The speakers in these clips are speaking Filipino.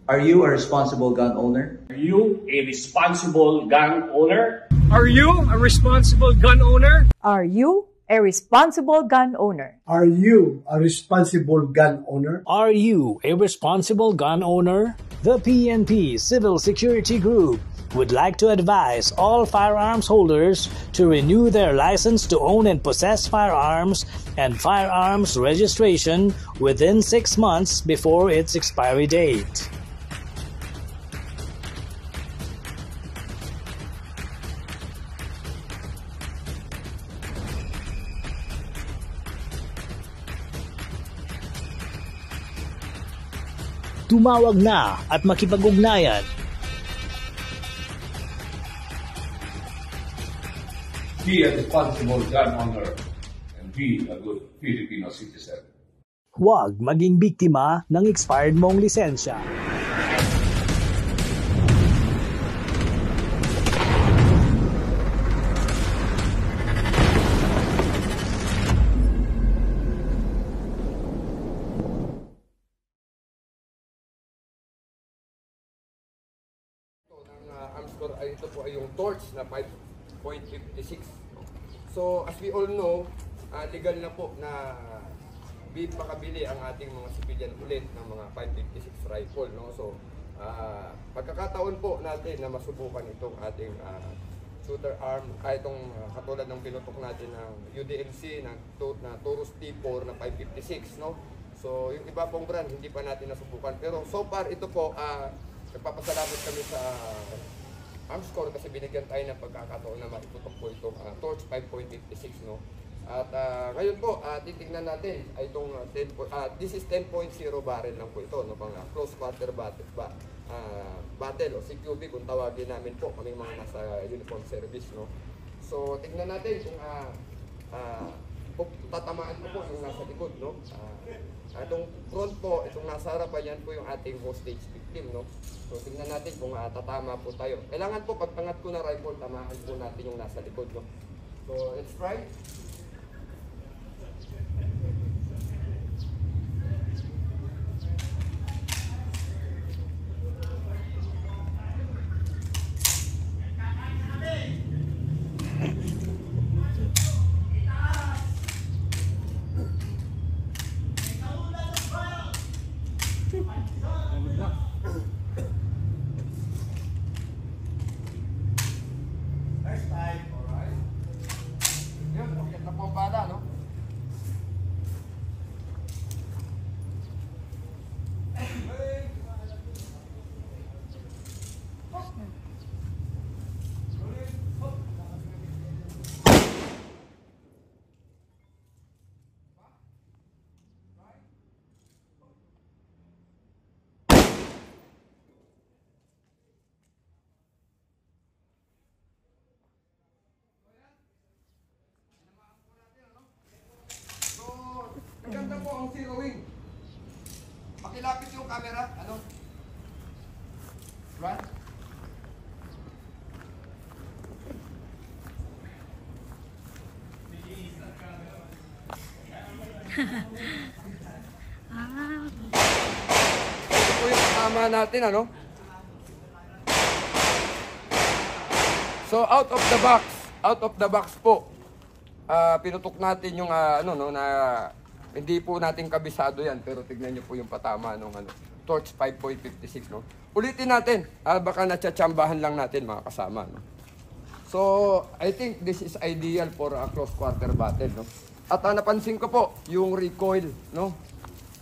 Are you a responsible gun owner? Are you a responsible gun owner? Are you a responsible gun owner? Are you a responsible gun owner? Are you a responsible gun owner? Are you a responsible gun owner? The PNP Civil Security Group would like to advise all firearms holders to renew their license to own and possess firearms and firearms registration within 6 months before its expiry date. Tumawag na at makipag-ugnayan. Be a responsible gun owner and be a good Filipino citizen. Huwag maging biktima ng expired mong lisensya. Armscore ay ito po ay yung torch na 5.56. So as we all know, legal na po na makabili ang ating mga civilian ulit ng mga 5.56 rifle, no? So pagkakataon po natin na masubukan itong ating shooter arm, itong katulad ng pinutok natin ng UDMC na Taurus T4 na 5.56, no? So yung iba pong brand hindi pa natin nasubukan, pero so far ito po nagpapasalamat kami sa Armscore kasi binigyan tayo ng pagkakataon na matutok po itong Torch 5.56, no? At ngayon po, titingnan natin ay itong this is 10.0 barrel lang po ito, no? Pang close quarter battle o CQB kung tawagin namin po kaming mga nasa uniform service, no? So tingnan natin kung tatamaan po yung nasa likod, no? Itong front po, itong nasa harapan, yan po yung ating hostage victim, no? So tingnan natin kung tatama po tayo. Kailangan po pagpangat ko na rifle, tamahan po natin yung nasa likod, no? So let's try. Maganda po ang zeroing. Pakilapit yung camera. Ano? Right? Ito po yung tama natin, ano? So out of the box po. Pinutok natin yung na hindi po natin kabisado yan, pero tignan niyo po yung patama nung Torch 5.56, no? Ulitin natin, baka natsatsambahan lang natin mga kasama, no? So, I think this is ideal for a close quarter battle, no? At napansin ko po, yung recoil, no?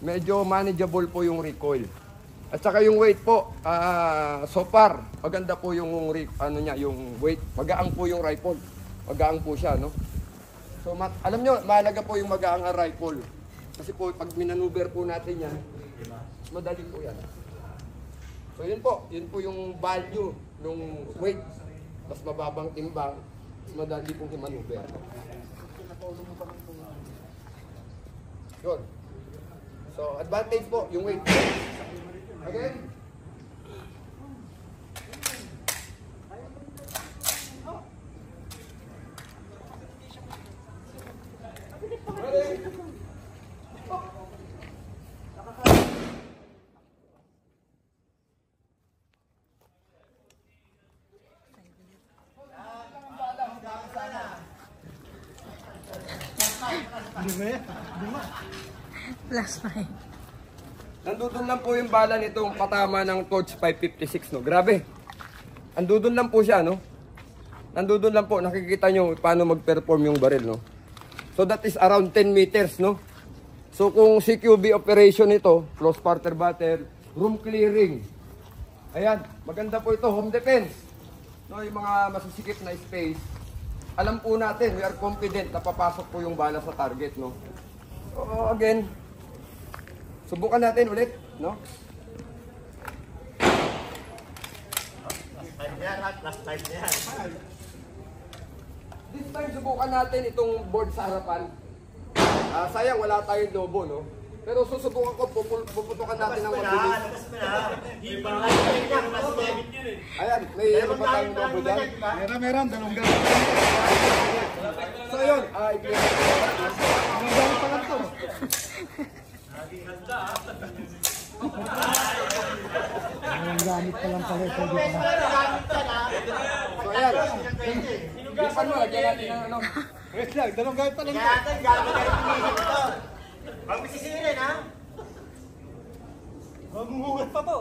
Medyo manageable po yung recoil. At saka yung weight po, so far, maganda po yung yung weight. Magaang po yung rifle. Magaang po siya, no? So, alam nyo, mahalaga po yung magaang rifle. Kasi po, pag minanuber po natin yan, madali po yan. So, yun po yung value ng weight. Mas mababang timbang, mas madali pong i-manuber. Yun. So, advantage po, yung weight. Again. Plus 5. Nandudun lang po yung bala nitong patama ng Torch 556, no? Grabe. Nandudun lang po siya, no? Nandudun lang po. Nakikita nyo paano mag-perform yung baril, no? So that is around 10 meters, no? So kung CQB operation ito, close quarter battle, room clearing. Ayan, maganda po ito, home defense. No, yung mga masisikip na space. Alam po natin, we are confident na papasok po yung bala sa target, no? So again, subukan natin ulit, no? This time, subukan natin itong board sa harapan. Sayang, wala tayong lobo, no? Pero susubukan ko, puputukan natin ng mabilis. Ayan, may ano ba tayong lobo dyan? Meron, dalawang gamit. So yun, Dalawang gamit pa lang to. Dalawang gamit pa lang pala ito. so ayan. Lipan mo, lagyan natin ng ano. Wait lang, dalawang gamit pa lang to. Huwag mo sisirin, ha? Maghuhugat pa to.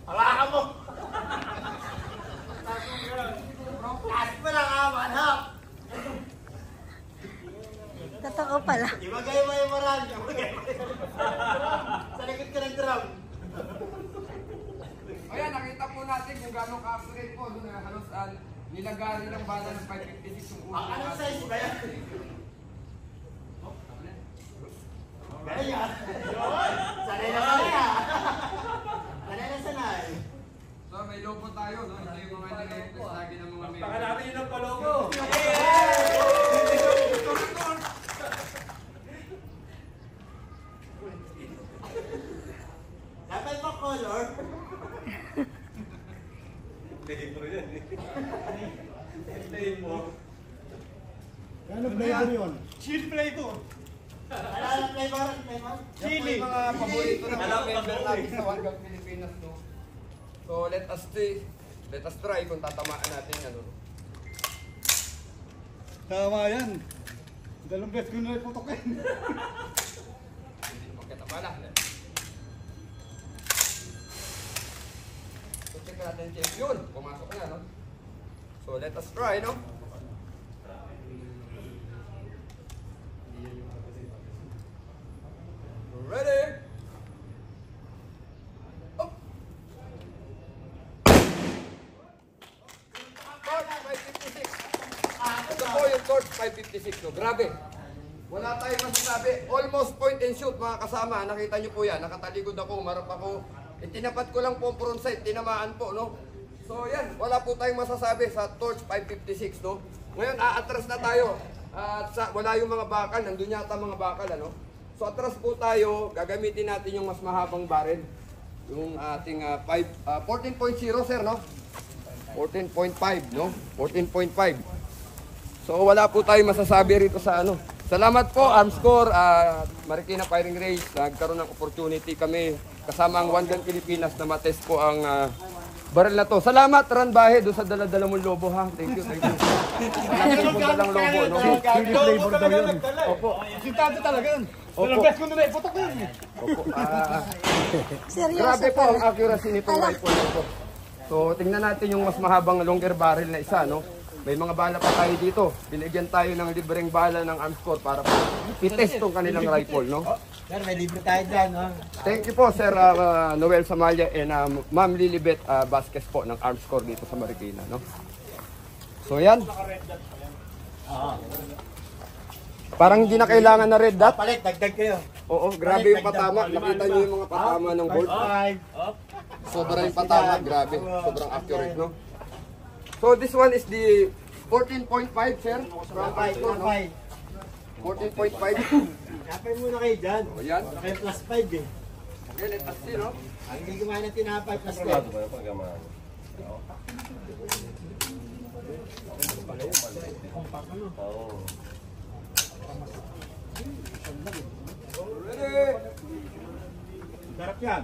Hawakan mo! Taas mo lang, ha? Manhap! Totoo pala. Ibagay mo yung marami. Sa likod ka ng drum. Ayan, nakita po natin kung gano'ng ka-accurate po. Doon na halos nilagari ng bala ng 556 yung ulo. Anong size ba yan? Ganyan. Sanay na sanay, ha? Sanay na sanay. So may logo tayo, no? Ito yung mga nire-request lagi ng mga may... Baka namin yun ang palogo. Dapat ba color? Ano flavor yun? Chill flavor. Ano ang flavor? Chili. Yung mga paborito ng mga member natin sa One Gun Pilipinas, no? So let us try kung tatamaan natin ano. Tama yan. Dalawang beses ko na iputokin. Hindi magkatama na. So check natin check yun. Pumasok na, no? So let us try, no? Ready? Up! Torch 556. Ito po yung Torch 556, no? Grabe. Wala tayong masasabi. Almost point and shoot, mga kasama. Nakita nyo po yan. Nakataligod ako, marap ako. Itinapat ko lang po ang front sight. Tinamaan po, no? So yan, wala po tayong masasabi sa Torch 556, no? Ngayon, aatras na tayo. At wala yung mga bakal. Nandun yata mga bakal, ano? So atras po tayo, gagamitin natin yung mas mahabang barrel. Yung ating 14.0, sir, no? 14.5, no? 14.5. So wala po tayong masasabi rito sa ano. Salamat po, Armscore, Marikina Firing Range. Nagkaroon ng opportunity kami kasama ang One Gun Pilipinas na matest po ang barrel na to. Salamat, Ran Bahe, doon sa dala-dala mong lobo, ha? Thank you, thank you. Salamat po dalang lobo, no? Chili flavor daw yun. Opo. Sintado talaga yun. Opo. Dalawang beses ko na iputokin. Opo. Seryoso Grabe po ang pala. accuracy nitong rifle nito. So, tingnan natin yung mas mahabang longer barrel na isa, no? May mga bala pa tayo dito. Binigyan tayo ng libreng bala ng Armscore para i-test tong kanilang rifle, no? Sir, may libre tayo dyan, no? Thank you po, Sir Noel Samalia and Ma'am Lilibet Vasquez po ng Armscore dito sa Marikina, no? So, yan. Parang hindi na kailangan na red dot. Palit, dagdag kayo. Oo, grabe yung patama. Nakita niyo yung mga patama ng board. Sobrang yung patama, grabe. Sobrang accurate, no? So this one is the 14.5, sir. From Armscore, no? 14.5. Tinapay muna kayo dyan. O yan. Wala kayo plus 5 eh. Okay, let us see, no? Ang hindi kumain ng tinapay plus 5. Ready? Sarap yan.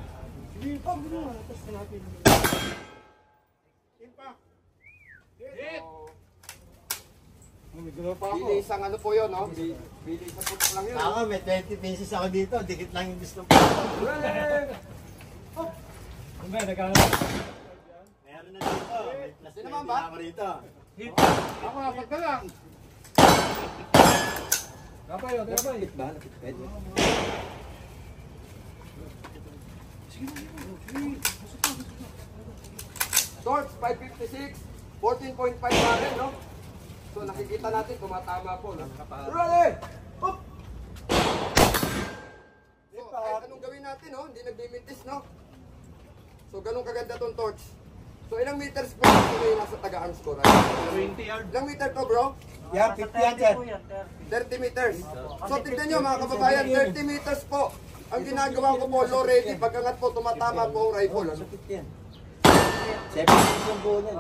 Nagdala pa ako. Bili isang ano po yun, no? Bili isang putok lang yun. Ako, may 20 pesos ako dito. Dikit lang yung gusto ko. Kumbay, nagkano? Meron na dito. May plus Sino 20 naman ba? na ako rito. Ako, apat ka lang. Kapay, o, kapay. Torch, 556, 14.5 barrel, no? So nakikita natin, tumatama po, no? Ready! Up! So, kahit anong gawin natin, no? Hindi nagbimintis, no? So, ganun kaganda tong torch. So, ilang meters po ito yung nasa taga-arms ko, right? 20 yard. Ilang meter to, bro? Yeah, 50 yan, sir. 30 meters. So, tignan nyo, mga kababayan, 30 meters po. Ang ginagawa ko po, low ready, pagkangat po, tumatama po ang rifle. Ano? 50 yan. 70 yung buo niyan.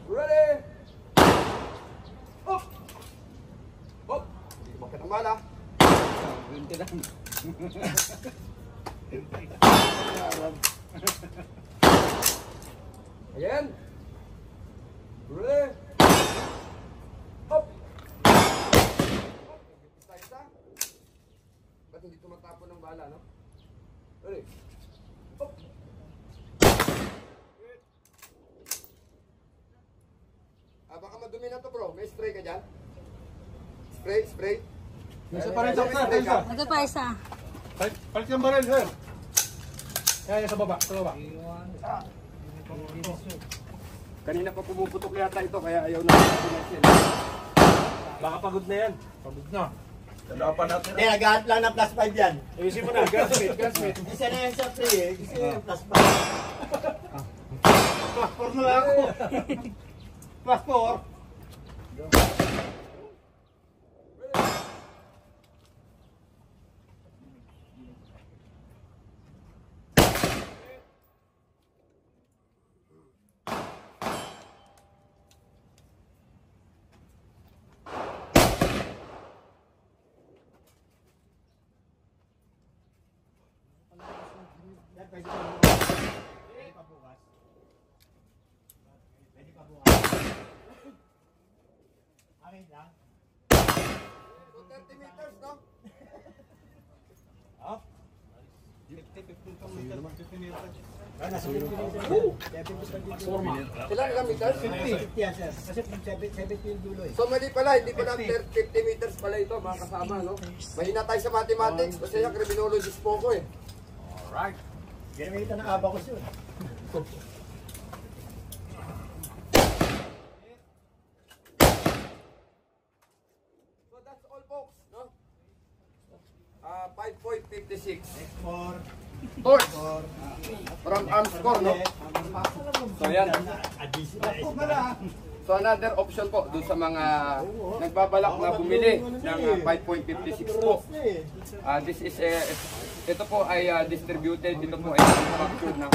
Ready! Up! Up! Bakit ang bala? 20 lang. Again. Ready? Up! Isa-isa. Ba't hindi tumatapon ng bala, no? Ready? Up! Baka madumi na to, bro. May spray ka dyan? Spray, spray. Isa pa rin, sir. Spray ka. Ito pa isa. Palit yung baril, sir. Kaya sa baba, sa baba. Kanina pa pumuputok yata ito, kaya ayaw na natin. Baka pagod na yan. Pagod na. Hindi, nag-aat lang ng plus 5 yan. Ayusin mo na, gasmate. Isa na yan sa free eh. Gusto yung plus 5. Plus 4 na lang ako. Plus 4. Pwede pa bukas. Pwede pa bukas. Okay lang. So 30 meters, no? Up. 15 Ilan meters? 50 yan, sir. Kasi 70 yung dulo eh. So mali pala, hindi pala 50 meters pala ito, mga kasama, no? Mahina tayo sa mathematics, kasi yung criminologist po ko eh. Alright. Ginamita ng abacus yun. So that's all, folks, no? 5.56. For Torch from Armscore, no? So yan. So another option po doon sa mga nagbabalak na bumili ng 5.56 po. This is ito po ay distributed, ito po ay manufactured ng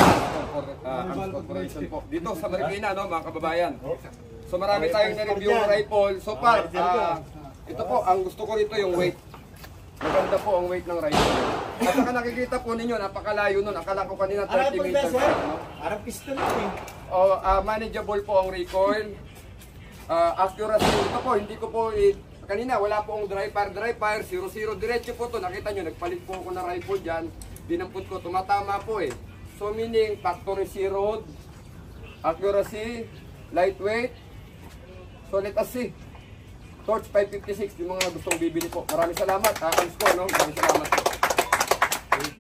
Arms Corporation po. Dito sa Marikina, no, mga kababayan. So marami tayong na-review ng rifle. So far, ito po, ang gusto ko rito yung weight. Maganda po ang weight ng rifle. At saka nakikita po ninyo, napakalayo nun. Akala ko kanina 30 meters. Arang pistol eh. Manageable po ang recoil. Accuracy, ito po, hindi ko po, kanina wala po ang dry fire, 0-0, diretso po to. Nakita nyo, nagpalit po ako ng rifle dyan. Dinamput ko, tumatama po eh. So meaning, factory zeroed, accuracy, lightweight. So let us see. Torch 556, yung mga gustong bibili po. Maraming salamat. Arms ko, no? Maraming salamat.